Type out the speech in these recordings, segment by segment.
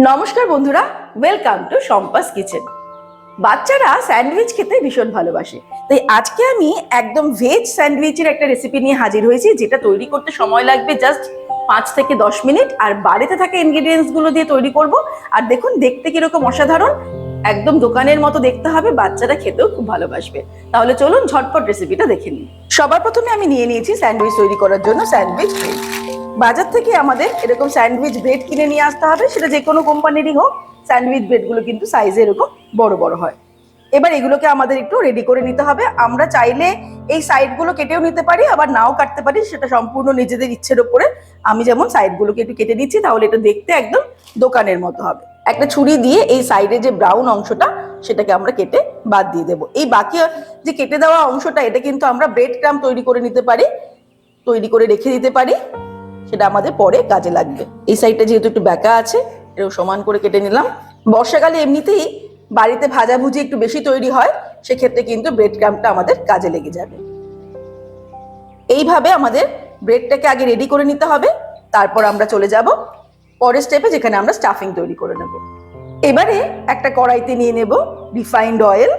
নমস্কার বন্ধুরা, welcome to সম্পাস kitchen. বাচ্চারা স্যান্ডউইচ খেতে ভীষণ ভালোবাসে, তাই আজকে আমি একদম ভেজ স্যান্ডউইচের একটা রেসিপি নিয়ে হাজির হয়েছি, যেটা তৈরি করতে সময় লাগবে জাস্ট 5 থেকে 10 মিনিট। আর বাড়িতে থাকা ইনগ্রেডিয়েন্টস গুলো দিয়ে তৈরি করব। আর দেখুন দেখতে কিরকম অসাধারণ, একদম দোকানের মতো দেখতে হবে, বাচ্চারা খেতেও খুব ভালোবাসবে। তাহলে চলুন ঝটপট রেসিপিটা দেখে নিই। সবার প্রথমে আমি নিয়ে নিয়েছি স্যান্ডউইচ তৈরি করার জন্য স্যান্ডউইচ ব্রেড। বাজার থেকে আমাদের এরকম স্যান্ডউইচ ব্রেড কিনে নিয়ে আসতে হবে, সেটা যে কোনো কোম্পানিরই হোক। স্যান্ডউইচ ব্রেডগুলো কিন্তু সাইজে এরকম বড় বড় হয়। এবার এগুলোকে আমাদের একটু রেডি করে নিতে হবে। আমরা চাইলে এই সাইডগুলো কেটেও নিতে পারি, আবার নাও কাটতে পারি, সেটা সম্পূর্ণ নিজেদের ইচ্ছের ওপরে। আমি যেমন সাইডগুলোকে একটু কেটে নিচ্ছি, তাহলে এটা দেখতে একদম দোকানের মতো হবে। একটা ছুরি দিয়ে এই সাইডে যে ব্রাউন অংশটা সেটাকে আমরা কেটে বাদ দিয়ে দেবো। এই বাকি যে কেটে দেওয়া অংশটা, এটা কিন্তু আমরা ব্রেড ক্রাম্ব তৈরি করে নিতে পারি, তৈরি করে রেখে দিতে পারি, সেটা আমাদের পরে কাজে লাগবে। এই সাইডটা যেহেতু একটু ব্যাকা আছে, এরকম সমান করে কেটে নিলাম। বর্ষাকালে এমনিতেই বাড়িতে ভাজাভুজি একটু বেশি তৈরি হয়, সেক্ষেত্রে কিন্তু ব্রেড ক্রাম্বটা আমাদের কাজে লেগে যাবে। এইভাবে আমাদের ব্রেডটাকে আগে রেডি করে নিতে হবে, তারপর আমরা চলে যাব পরের স্টেপে, যেখানে আমরা স্টাফিং তৈরি করে নেব। এবারে একটা কড়াইতে নিয়ে নেব রিফাইন্ড অয়েল।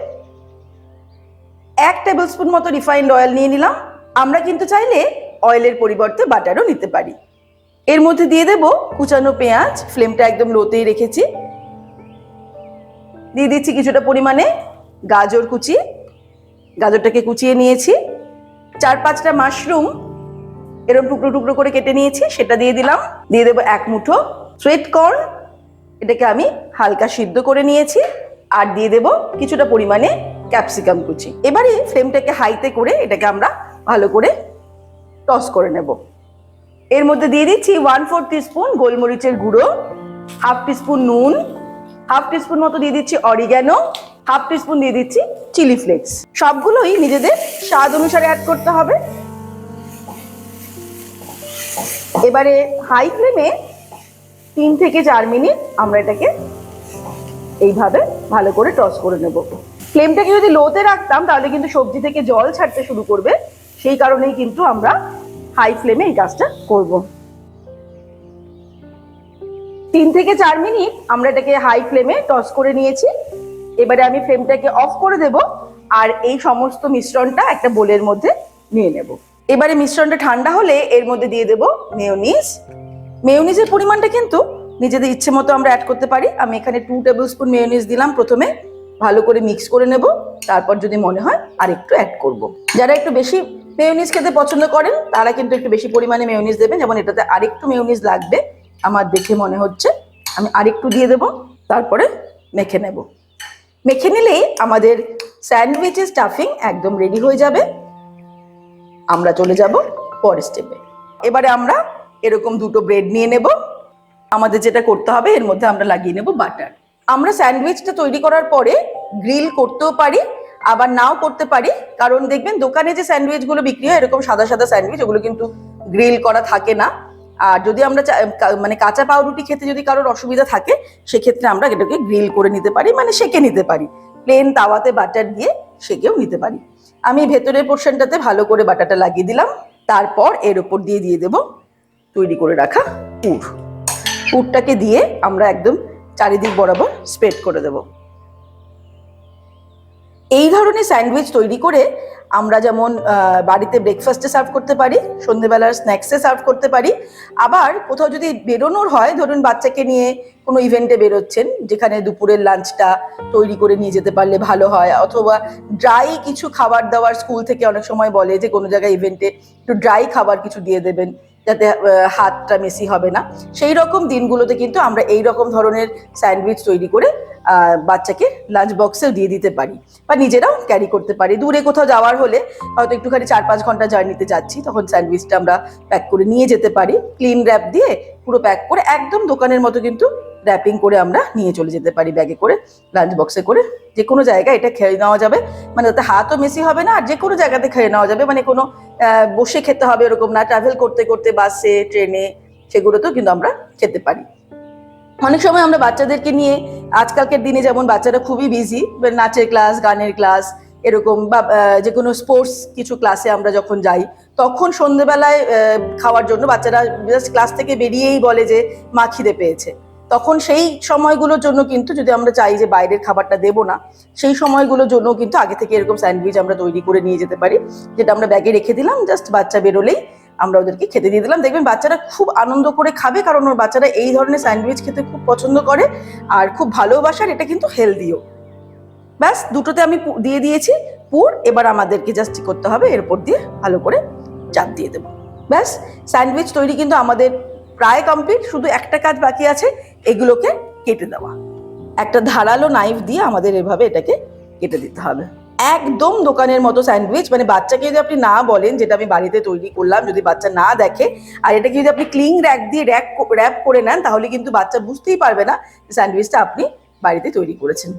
1 টেবিল স্পুন মতো রিফাইন্ড অয়েল নিয়ে নিলাম। আমরা কিন্তু চাইলে অয়েলের পরিবর্তে বাটারও নিতে পারি। এর মধ্যে দিয়ে দেব কুচানো পেঁয়াজ, ফ্লেমটা একদম লোতেই রেখেছি। দিয়ে দিচ্ছি কিছুটা পরিমাণে গাজর কুচি, গাজরটাকে কুচিয়ে নিয়েছি। 4-5টা মাশরুম এরকম টুকরো টুকরো করে কেটে নিয়েছি, সেটা দিয়ে দিলাম। দিয়ে দেবো 1 মুঠো সুইট কর্ন, এটাকে আমি হালকা সিদ্ধ করে নিয়েছি। আর দিয়ে দেব কিছুটা পরিমাণে ক্যাপসিকাম কুচি। এবারে ফ্লেমটাকে হাইতে করে এটাকে আমরা ভালো করে টস করে নেব। এর মধ্যে দিয়ে দিচ্ছি 1/4 টিস্পুন গোলমরিচের গুঁড়ো, 1/2 টিস্পুন নুন, 1/2 টিস্পুন মতো দিয়ে দিচ্ছি অরিগ্যানো, 1/2 টিস্পুন দিয়ে দিচ্ছি চিলি ফ্লেক্স। সবগুলোই নিজেদের স্বাদ অনুসারে অ্যাড করতে হবে। এবারে হাই ফ্লেমে 3 থেকে 4 মিনিট আমরা এটাকে এইভাবে ভালো করে টস করে নেব। ফ্লেমটাকে যদি লোতে রাখতাম, তাহলে কিন্তু সবজি থেকে জল ছাড়তে শুরু করবে। সেই কারণেই কিন্তু আমরা হাই ফ্লেমে এই কাজটা করব। 3 থেকে 4 মিনিট আমরা এটাকে হাই ফ্লেমে টস করে নিয়েছি। এবারে আমি ফ্লেমটাকে অফ করে দেব, আর এই সমস্ত মিশ্রণটা একটা বোলের মধ্যে নিয়ে নেব। এবারে মিশ্রণটা ঠান্ডা হলে এর মধ্যে দিয়ে দেব মেয়োনিজ। মেয়োনিজের পরিমাণটা কিন্তু নিজেদের ইচ্ছে মতো আমরা অ্যাড করতে পারি। আমি এখানে 2 টেবিল স্পুন মেয়োনিজ দিলাম। প্রথমে ভালো করে মিক্স করে নেব, তারপর যদি মনে হয় আর একটু অ্যাড করব। যারা একটু বেশি মেয়োনিজ খেতে পছন্দ করেন, তারা কিন্তু একটু বেশি পরিমাণে মেয়োনিজ দেবেন। যেমন এটাতে আরেকটু মেয়োনিজ লাগবে আমার দেখে মনে হচ্ছে, আমি আরেকটু দিয়ে দেব। তারপরে মেখে নেব। মেখে নিলেই আমাদের স্যান্ডউইচের স্টাফিং একদম রেডি হয়ে যাবে। আমরা চলে যাব পরের স্টেপে। এবারে আমরা এরকম 2টো ব্রেড নিয়ে নেব। আমাদের যেটা করতে হবে, এর মধ্যে আমরা লাগিয়ে নেব বাটার। আমরা স্যান্ডউইচটা তৈরি করার পরে গ্রিল করতেও পারি, আবার নাও করতে পারি। কারণ দেখবেন দোকানে যে স্যান্ডউইচগুলো বিক্রি হয়, এরকম সাদা সাদা স্যান্ডউইচ, ওগুলো কিন্তু গ্রিল করা থাকে না। আর যদি আমরা মানে কাঁচা পাউরুটি খেতে যদি কারোর অসুবিধা থাকে, সেক্ষেত্রে আমরা এটাকে গ্রিল করে নিতে পারি, মানে সেকে নিতে পারি। প্লেন তাওয়াতে বাটার দিয়ে সেকেও নিতে পারি। আমি ভেতরের পোর্শনটাতে ভালো করে বাটারটা লাগিয়ে দিলাম। তারপর এর উপর দিয়ে দেব তৈরি করে রাখা পুর। পুরটাকে দিয়ে আমরা একদম চারিদিক বরাবর স্প্রেড করে দেব। এই ধরনের স্যান্ডউইচ তৈরি করে আমরা যেমন বাড়িতে ব্রেকফাস্টে সার্ভ করতে পারি, সন্ধ্যেবেলার স্ন্যাক্সে সার্ভ করতে পারি। আবার কোথাও যদি বেরোনোর হয়, ধরুন বাচ্চাকে নিয়ে কোনো ইভেন্টে বেরোচ্ছেন, যেখানে দুপুরের লাঞ্চটা তৈরি করে নিয়ে যেতে পারলে ভালো হয়। অথবা ড্রাই কিছু খাবার দাবার, স্কুল থেকে অনেক সময় বলে যে কোনো জায়গায় ইভেন্টে একটু ড্রাই খাবার কিছু দিয়ে দেবেন, যাতে হাতটা মেসি হবে না। সেই রকম দিনগুলোতে কিন্তু আমরা এই রকম ধরনের স্যান্ডউইচ তৈরি করে বাচ্চাকে লাঞ্চ বক্সেও দিয়ে দিতে পারি, বা নিজেরাও ক্যারি করতে পারি। দূরে কোথাও যাওয়ার হলে, হয়তো একটুখানি 4-5 ঘন্টা জার্নিতে যাচ্ছি, তখন স্যান্ডউইচটা আমরা প্যাক করে নিয়ে যেতে পারি। ক্লিন র্যাপ দিয়ে পুরো প্যাক করে, একদম দোকানের মতো কিন্তু র্যাপিং করে আমরা নিয়ে চলে যেতে পারি ব্যাগে করে, লাঞ্চ বক্সে করে। যে কোনো জায়গায় এটা খেয়ে নেওয়া যাবে, মানে তাতে হাতও মেসি হবে না, আর যে কোনো জায়গাতে খেয়ে নেওয়া যাবে। মানে কোনো বসে খেতে হবে এরকম না, ট্রাভেল করতে করতে বাসে, ট্রেনে, সেগুলোতেও কিন্তু আমরা খেতে পারি। অনেক সময় আমরা বাচ্চাদেরকে নিয়ে, আজকালকার দিনে যেমন বাচ্চারা খুবই বিজি, নাচের ক্লাস, গানের ক্লাস, এরকম বা যে কোনো স্পোর্টস কিছু ক্লাসে আমরা যখন যাই, তখন সন্ধ্যেবেলায় খাওয়ার জন্য বাচ্চারা জাস্ট ক্লাস থেকে বেরিয়েই বলে যে মা খিদে পেয়েছে। তখন সেই সময়গুলোর জন্য কিন্তু যদি আমরা চাই যে বাইরের খাবারটা দেবো না, সেই সময়গুলোর জন্য কিন্তু আগে থেকে এরকম স্যান্ডউইচ আমরা তৈরি করে নিয়ে যেতে পারি, যেটা আমরা ব্যাগে রেখে দিলাম, জাস্ট বাচ্চা বেরোলেই আমরা ওদেরকে খেতে দিয়ে দিলাম। দেখবেন বাচ্চারা খুব আনন্দ করে খাবে, কারণ ওর বাচ্চারা এই ধরনের স্যান্ডউইচ খেতে খুব পছন্দ করে আর খুব ভালোবাসার, এটা কিন্তু হেলদিও। ব্যাস, দুটোতে আমি দিয়ে দিয়েছি পুর। এবার আমাদেরকে জাস্ট করতে হবে এরপর দিয়ে ভালো করে চাপ দিয়ে দেবো। ব্যাস, স্যান্ডউইচ তৈরি কিন্তু আমাদের প্রায় কমপ্লিট। শুধু একটা কাজ বাকি আছে, এগুলোকে কেটে দেওয়া। একটা ধারালো নাইফ দিয়ে আমাদের এভাবে এটাকে কেটে দিতে হবে। একদম দোকানের মতো স্যান্ডউইচ, মানে বাচ্চাকে যদি আপনি না বলেন যেটা আমি বাড়িতে তৈরি করলাম, যদি বাচ্চা না দেখে, আর এটাকে যদি আপনি ক্লিং র্যাক দিয়ে র্যাপ করে নেন, তাহলে কিন্তু বাচ্চা বুঝতেই পারবে না স্যান্ডউইচটা আপনি বাড়িতে তৈরি করেছেন।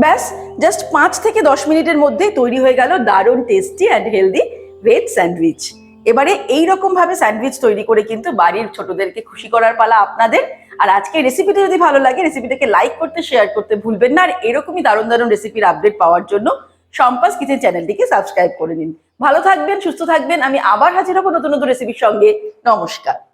ব্যাস, জাস্ট 5 থেকে 10 মিনিটের মধ্যেই তৈরি হয়ে গেল দারুণ tasty and healthy veg sandwich. এবারে এইরকম ভাবে স্যান্ডউইচ তৈরি করে কিন্তু বাড়ির ছোটদেরকে খুশি করার পালা আপনাদের। আর আজকের রেসিপিটা যদি ভালো লাগে, রেসিপিটাকে লাইক করতে, শেয়ার করতে ভুলবেন না। আর এরকমই দারুণ দারুণ রেসিপির আপডেট পাওয়ার জন্য শম্পাস কিচেন চ্যানেলটিকে সাবস্ক্রাইব করে নিন। ভালো থাকবেন, সুস্থ থাকবেন। আমি আবার হাজির হবো নতুন নতুন রেসিপির সঙ্গে। নমস্কার।